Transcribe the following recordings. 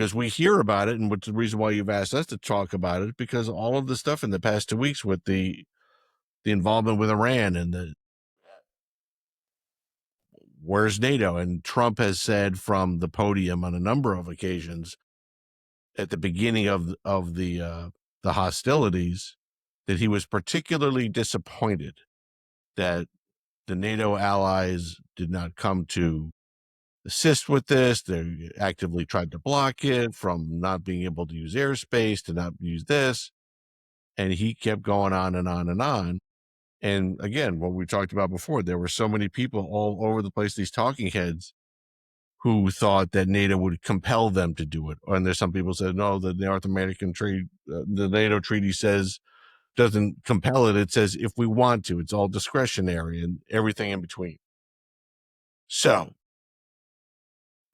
because we hear about it, and what's the reason why you've asked us to talk about it, because all of the stuff in the past 2 weeks with the involvement with Iran and the where's NATO, and Trump has said from the podium on a number of occasions at the beginning of the hostilities that he was particularly disappointed that the NATO allies did not come to assist with this. They actively tried to block it, from not being able to use airspace to not use this. And he kept going on and on and on. And again, what we talked about before, there were so many people all over the place, these talking heads, who thought that NATO would compel them to do it. And there's some people said, no, the North American treaty, the NATO treaty says, doesn't compel it. It says if we want to, it's all discretionary and everything in between. So,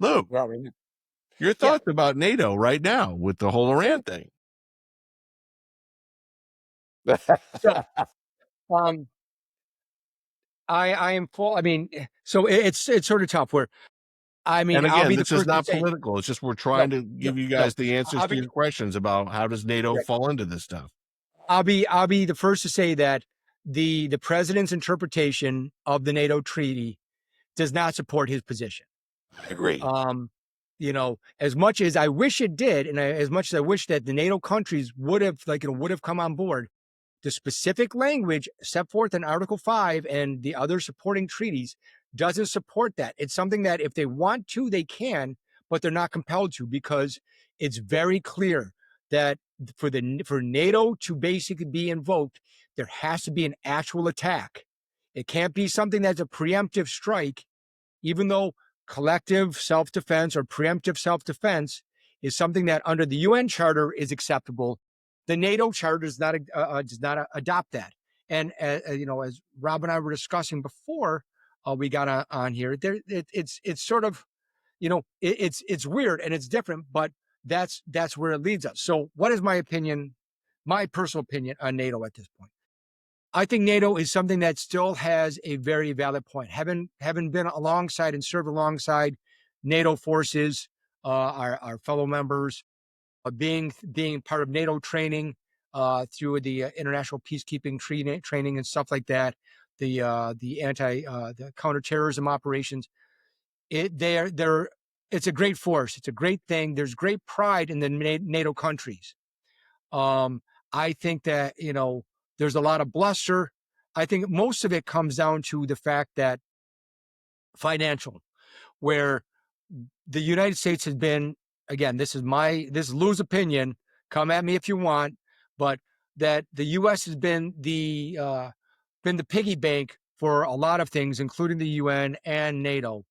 Lou, your thoughts about NATO right now with the whole Iran thing? So, I am full. I mean, so it's sort of tough. Where I mean, And again, I'll be the this is first to not say, political. It's just we're trying to give you guys the answers I'll to be your questions about how does NATO right. fall into this stuff. I'll be the first to say that the president's interpretation of the NATO treaty does not support his position. I agree. You know, as much as I wish it did, and as much as I wish that the NATO countries would have come on board, the specific language set forth in Article 5 and the other supporting treaties doesn't support that. It's something that if they want to, they can, but they're not compelled to, because it's very clear that for NATO to basically be invoked, there has to be an actual attack. It can't be something that's a preemptive strike, even though collective self-defense or preemptive self-defense is something that under the UN Charter is acceptable. The NATO Charter does not adopt that. And you know, as Rob and I were discussing before we got on here, it's sort of, you know, it's weird and it's different, but that's where it leads us. So, what is my opinion, my personal opinion on NATO at this point? I think NATO is something that still has a very valid point. Having been alongside and served alongside NATO forces, our fellow members, being part of NATO training through the international peacekeeping training and stuff like that, the counterterrorism operations. It's a great force. It's a great thing. There's great pride in the NATO countries. I think that, you know, there's a lot of bluster. I think most of it comes down to the fact that financial, where the United States has been, again, this is Lou's opinion. Come at me if you want, but that the U.S. has been the piggy bank for a lot of things, including the UN and NATO,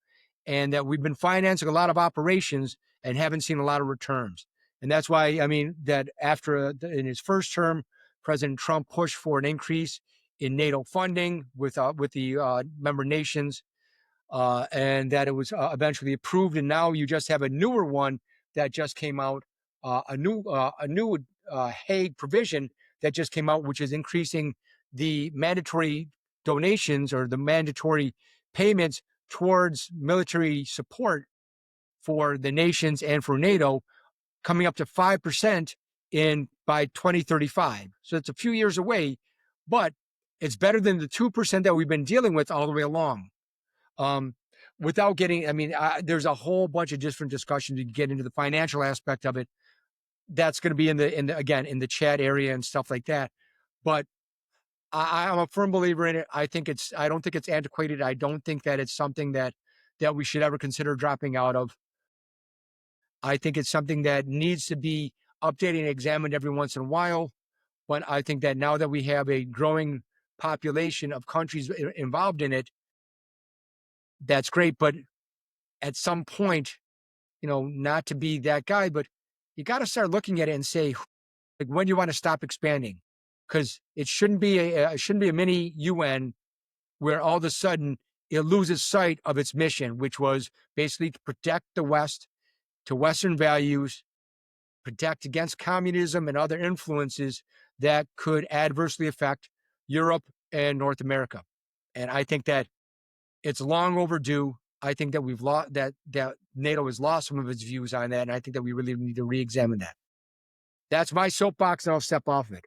and that we've been financing a lot of operations and haven't seen a lot of returns. And that's why, I mean, that in his first term, President Trump pushed for an increase in NATO funding with the member nations, and that it was eventually approved. And now you just have a newer one that just came out, a new Hague provision that just came out, which is increasing the mandatory donations or the mandatory payments towards military support for the nations and for NATO, coming up to 5% by 2035. So it's a few years away, but it's better than the 2% that we've been dealing with all the way along. Without getting, I mean, there's a whole bunch of different discussions to get into the financial aspect of it. That's going to be in the chat area and stuff like that. But I'm a firm believer in it. I don't think it's antiquated. I don't think that it's something that we should ever consider dropping out of. I think it's something that needs to be updated and examined every once in a while. But I think that now that we have a growing population of countries involved in it, that's great. But at some point, you know, not to be that guy, but you got to start looking at it and say, like, when do you want to stop expanding? Because it shouldn't be a mini UN where all of a sudden it loses sight of its mission, which was basically to protect the West, to Western values, protect against communism and other influences that could adversely affect Europe and North America. And I think that it's long overdue. I think that we've lost that NATO has lost some of its views on that, and I think that we really need to re-examine that. That's my soapbox, and I'll step off it.